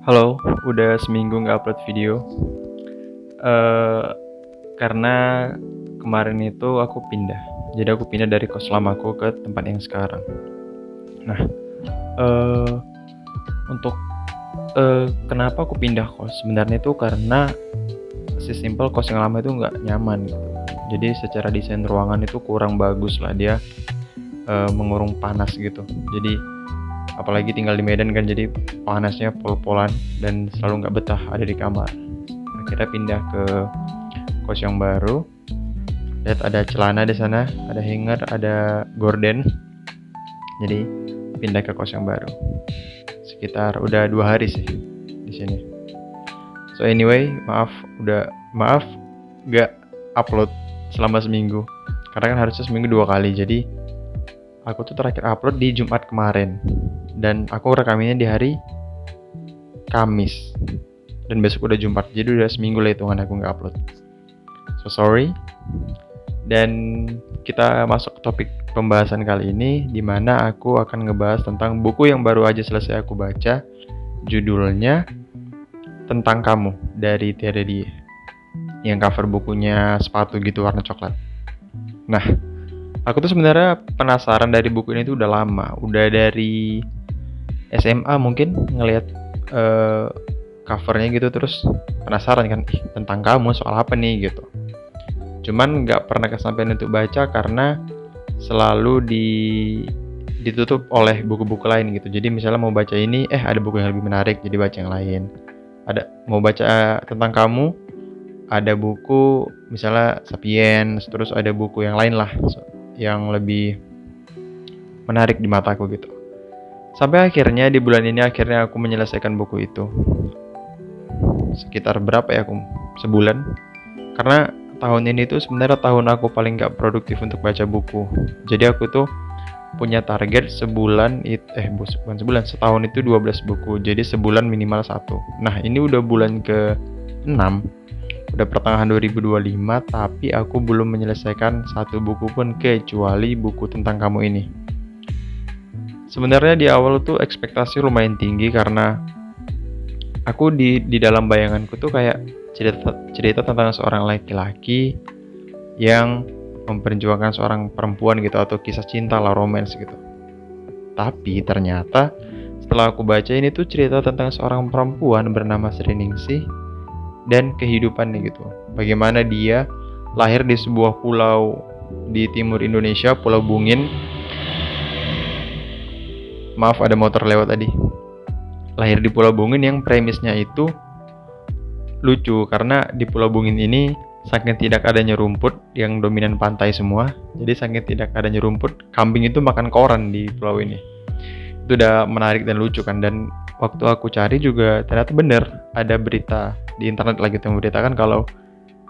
Halo, udah seminggu nggak upload video. eh karena kemarin itu aku pindah. Jadi aku pindah dari kos lamaku ke tempat yang sekarang. Nah, eh untuk kenapa aku pindah kos? Sebenarnya itu karena sesimpel kos yang lama itu nggak nyaman gitu. Jadi secara desain ruangan itu kurang bagus lah, dia mengurung panas gitu. Jadi apalagi tinggal di Medan kan, jadi panasnya pol-polan dan selalu nggak betah ada di kamar. Akhirnya pindah ke kos yang baru. Lihat ada celana di sana, ada hanger, ada gorden. Jadi pindah ke kos yang baru. Sekitar udah 2 hari sih di sini. So anyway, maaf gak upload selama seminggu. Karena kan harusnya seminggu 2 kali. Jadi aku tuh terakhir upload di Jumat kemarin. Dan aku rekaminnya di hari Kamis. Dan besok udah Jumat. Jadi udah seminggu lah hitungan aku gak upload. So sorry. Dan kita masuk ke topik pembahasan kali ini, di mana aku akan ngebahas tentang buku yang baru aja selesai aku baca. Judulnya Tentang Kamu dari Terelie. Yang cover bukunya sepatu gitu warna coklat. Nah, aku tuh sebenarnya penasaran dari buku ini tuh udah lama. Udah dari SMA mungkin ngelihat covernya gitu, terus penasaran kan, tentang kamu soal apa nih gitu. Cuman nggak pernah kesampaian untuk baca karena selalu ditutup oleh buku-buku lain gitu. Jadi misalnya mau baca ini, ada buku yang lebih menarik, jadi baca yang lain. Ada mau baca tentang kamu, ada buku misalnya Sapiens, terus ada buku yang lain lah yang lebih menarik di mataku gitu. Sampai akhirnya di bulan ini akhirnya aku menyelesaikan buku itu. Sekitar berapa ya aku? Sebulan. Karena tahun ini tuh sebenarnya tahun aku paling gak produktif untuk baca buku. Jadi aku tuh punya target bukan sebulan, setahun itu 12 buku. Jadi sebulan minimal 1. Nah, ini udah bulan ke-6. Udah pertengahan 2025, tapi aku belum menyelesaikan satu buku pun kecuali buku tentang kamu ini. Sebenarnya di awal tuh ekspektasi lumayan tinggi karena aku di dalam bayanganku tuh kayak cerita tentang seorang laki-laki yang memperjuangkan seorang perempuan gitu, atau kisah cinta lah, romance gitu. Tapi ternyata setelah aku baca, ini tuh cerita tentang seorang perempuan bernama Sri Ningsih dan kehidupannya gitu. Bagaimana dia lahir di sebuah pulau di timur Indonesia, Pulau Bungin. Maaf ada motor lewat tadi. Lahir di Pulau Bungin yang premisnya itu lucu karena di Pulau Bungin ini saking tidak adanya rumput, yang dominan pantai semua. Jadi saking tidak adanya rumput, kambing itu makan koran di pulau ini. Itu udah menarik dan lucu kan. Dan waktu aku cari juga ternyata bener, ada berita di internet lagi yang memberitakan kalau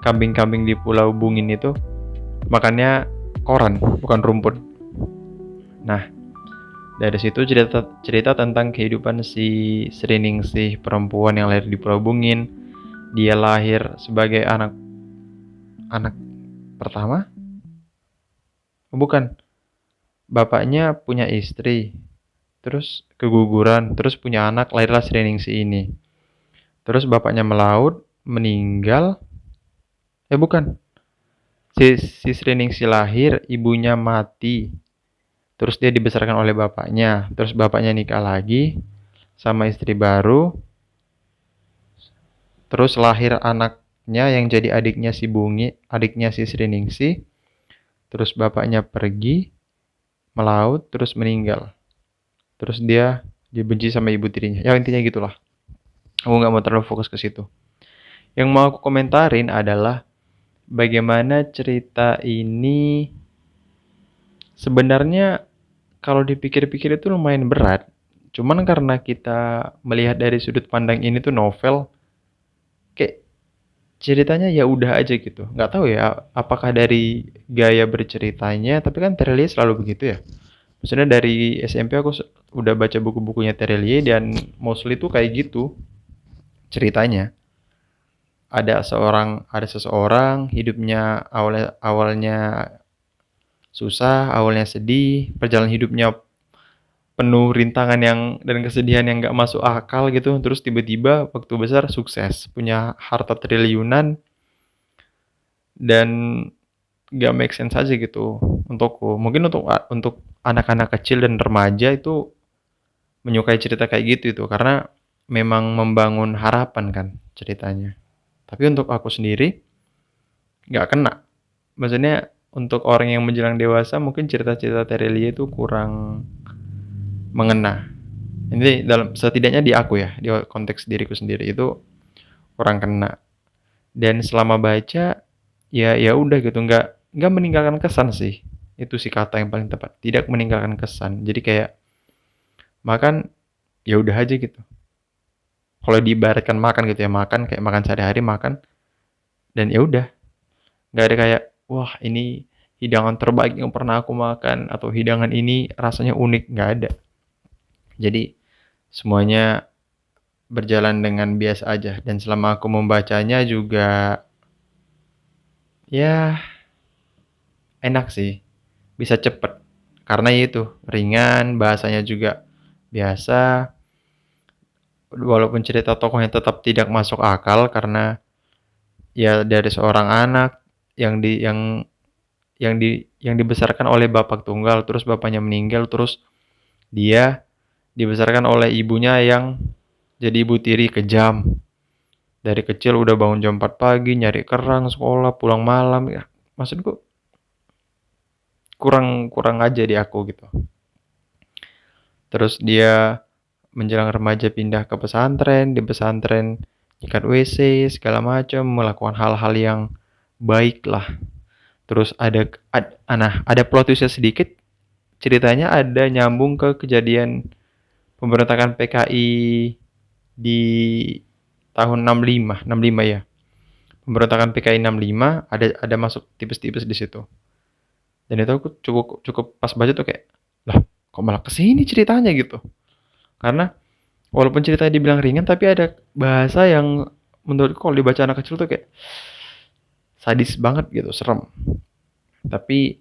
kambing-kambing di Pulau Bungin itu makannya koran, bukan rumput. Nah, dari situ cerita tentang kehidupan si Sri Ningsih, perempuan yang lahir di Pulau Bungin. Dia lahir sebagai anak pertama? Bukan. Bapaknya punya istri, terus keguguran, terus punya anak, lahirlah Sri Ningsih ini. Terus bapaknya melaut, meninggal. Bukan. Si Sri Ningsih lahir, ibunya mati. Terus dia dibesarkan oleh bapaknya. Terus bapaknya nikah lagi sama istri baru. Terus lahir anaknya yang jadi adiknya si Sri Ningsih. Terus bapaknya pergi melaut, terus meninggal. Terus dia dibenci sama ibu tirinya. Ya intinya gitulah. Aku nggak mau terlalu fokus ke situ. Yang mau aku komentarin adalah bagaimana cerita ini sebenarnya kalau dipikir-pikir itu lumayan berat. Cuman karena kita melihat dari sudut pandang ini tuh novel, kayak ceritanya ya udah aja gitu. Nggak tahu ya apakah dari gaya berceritanya, tapi kan Terelie selalu begitu ya. Maksudnya dari SMP aku udah baca buku-bukunya Terelie dan mostly tuh kayak gitu ceritanya. Ada seseorang hidupnya awalnya susah, awalnya sedih, perjalanan hidupnya penuh rintangan dan kesedihan yang nggak masuk akal gitu, terus tiba-tiba waktu besar sukses, punya harta triliunan, dan nggak make sense aja gitu untukku. Mungkin untuk anak-anak kecil dan remaja itu menyukai cerita kayak gitu itu karena memang membangun harapan kan ceritanya. Tapi untuk aku sendiri nggak kena. Maksudnya untuk orang yang menjelang dewasa mungkin cerita-cerita Terelie itu kurang mengena. Ini dalam setidaknya di aku ya, di konteks diriku sendiri itu kurang kena. Dan selama baca ya udah gitu, nggak meninggalkan kesan sih. Itu sih kata yang paling tepat. Tidak meninggalkan kesan. Jadi kayak makan ya udah aja gitu. Kalau diibaratkan makan gitu ya, makan kayak makan sehari-hari makan dan ya udah, nggak ada kayak wah ini hidangan terbaik yang pernah aku makan atau hidangan ini rasanya unik, nggak ada. Jadi semuanya berjalan dengan biasa aja dan selama aku membacanya juga ya enak sih, bisa cepet karena itu ringan, bahasanya juga biasa, walaupun cerita tokohnya tetap tidak masuk akal karena ya dari seorang anak yang di yang yang dibesarkan oleh bapak tunggal, terus bapaknya meninggal, terus dia dibesarkan oleh ibunya yang jadi ibu tiri kejam. Dari kecil udah bangun jam 4 pagi, nyari kerang, sekolah, pulang malam. Ya, maksudku kurang kurang aja di aku gitu. Terus dia menjelang remaja pindah ke pesantren, di pesantren nyikat WC, segala macam, melakukan hal-hal yang baik lah. Terus ada plot twistnya sedikit, ceritanya ada nyambung ke kejadian pemberontakan PKI di tahun 65 ya. Pemberontakan PKI 65 ada masuk tipis-tipis di situ. Dan itu aku cukup cukup pas baca tuh kayak, lah kok malah kesini ceritanya gitu. Karena walaupun ceritanya dibilang ringan tapi ada bahasa yang menurutku kalau dibaca anak kecil tuh kayak sadis banget gitu, serem. Tapi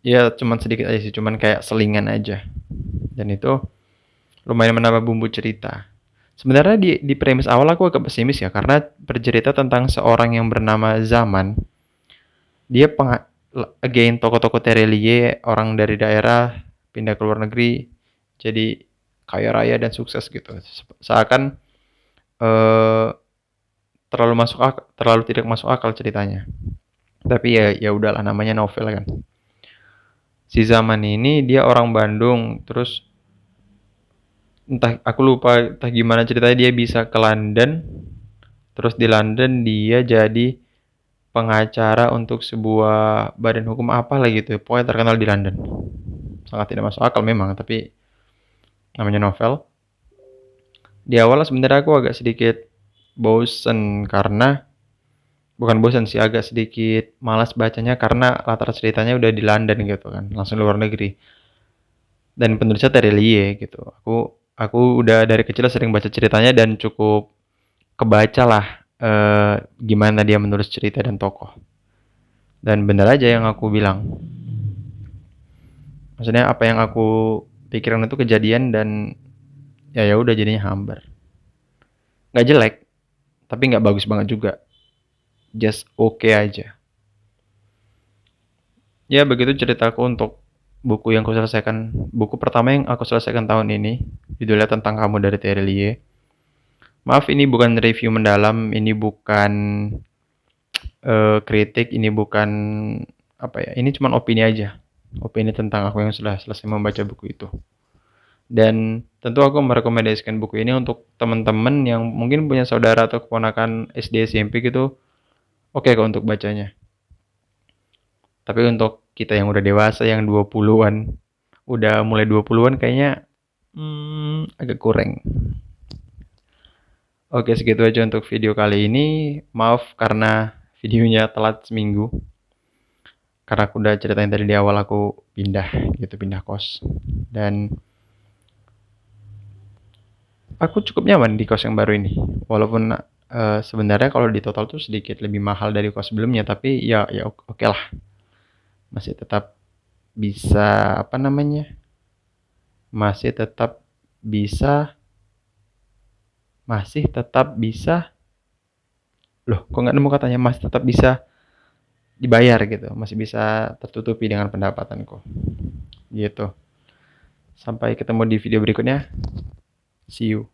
ya cuman sedikit aja sih, cuman kayak selingan aja. Dan itu lumayan menambah bumbu cerita. Sebenarnya di premis awal aku agak pesimis ya karena bercerita tentang seorang yang bernama Zaman. Dia again tokoh-tokoh Terelie, orang dari daerah pindah ke luar negeri jadi kaya raya dan sukses gitu. Seakan eh, terlalu tidak masuk akal ceritanya. Tapi ya udahlah namanya novel kan. Si Zaman ini dia orang Bandung, terus entah aku lupa entah gimana ceritanya dia bisa ke London. Terus di London dia jadi pengacara untuk sebuah badan hukum apa lah gitu. Pokoknya terkenal di London. Sangat tidak masuk akal memang, tapi namanya novel. Di awal sebenarnya aku agak sedikit bosen karena bukan bosen sih, agak sedikit malas bacanya karena latar ceritanya udah di London gitu kan, langsung luar negeri. Dan penulisnya Terelie gitu. Aku udah dari kecil sering baca ceritanya dan cukup kebaca lah gimana dia menulis cerita dan tokoh. Dan bener aja yang aku bilang. Maksudnya apa yang aku pikiran itu kejadian dan ya udah jadinya hambar. Nggak jelek, tapi nggak bagus banget juga. Just okay aja. Ya begitu ceritaku untuk buku yang aku selesaikan. Buku pertama yang aku selesaikan tahun ini. Judulnya Tentang Kamu dari Terelie. Maaf ini bukan review mendalam, ini bukan kritik, ini bukan apa ya, ini cuma opini aja. Opini tentang aku yang sudah selesai membaca buku itu. Dan tentu aku merekomendasikan buku ini untuk teman-teman yang mungkin punya saudara atau keponakan SD SMP gitu. Oke kok untuk bacanya. Tapi untuk kita yang udah dewasa yang 20-an, udah mulai 20-an kayaknya agak kurang. Oke, segitu aja untuk video kali ini. Maaf karena videonya telat seminggu. Karena aku udah ceritain tadi di awal aku pindah kos. Dan aku cukup nyaman di kos yang baru ini. Walaupun sebenarnya kalau di total tuh sedikit lebih mahal dari kos sebelumnya, tapi ya oke lah. Masih tetap bisa apa namanya? masih tetap bisa loh, kok nggak nemu katanya, masih tetap bisa dibayar gitu, masih bisa tertutupi dengan pendapatanku gitu. Sampai ketemu di video berikutnya. See you.